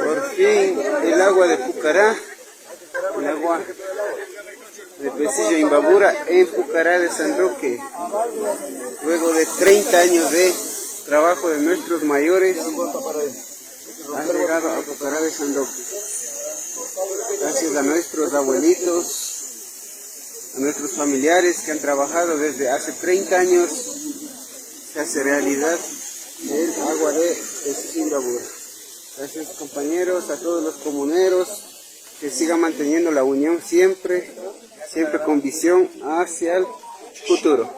Por fin el agua de Pucará, el agua de Pesillo Imbabura en Pucará de San Roque. Luego de 30 años de trabajo de nuestros mayores, ha llegado a Pucará de San Roque. Gracias a nuestros abuelitos, a nuestros familiares que han trabajado desde hace 30 años, se hace realidad el agua de Pesillo Imbabura. Gracias compañeros, a todos los comuneros, que sigan manteniendo la unión siempre con visión hacia el futuro.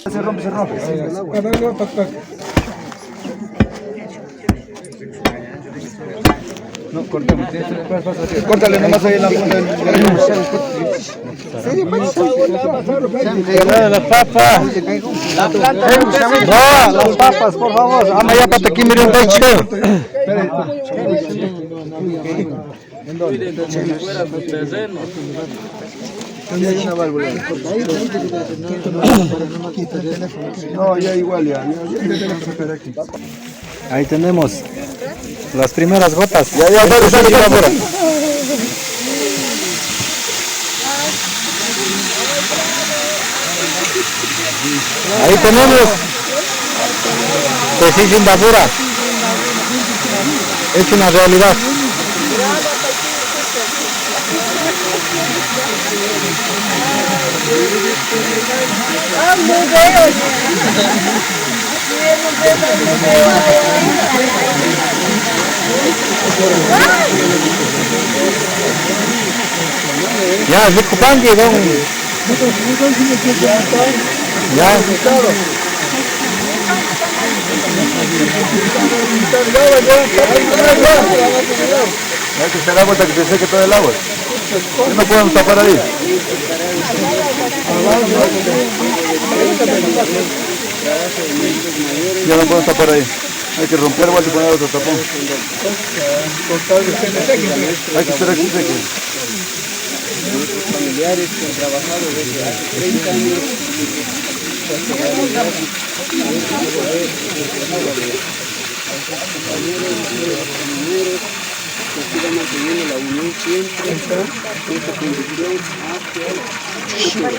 Se rompe. No, córtale nomás ahí en la punta del... Las papas. No, las papas, por favor. Ama ya para aquí, mire un pecho. Cuiden como si fuera su terreno. Hay una válvula. No, ya igual ya. Ahí tenemos las primeras gotas. Ya, afuera. Ahí tenemos Pesillo Imbabura. Es una realidad. Ya, Zucupanqui, don. Ya. Hay que hacer agua hasta que se seque todo el agua. No podemos tapar ahí. Ya no podemos tapar ahí. Hay que romper igual y poner otro tapón. Hay que esperar que se seque. Nuestros familiares que han trabajado desde hace 30 años, que sigan manteniendo la unión siempre, esta condición hacia el futuro.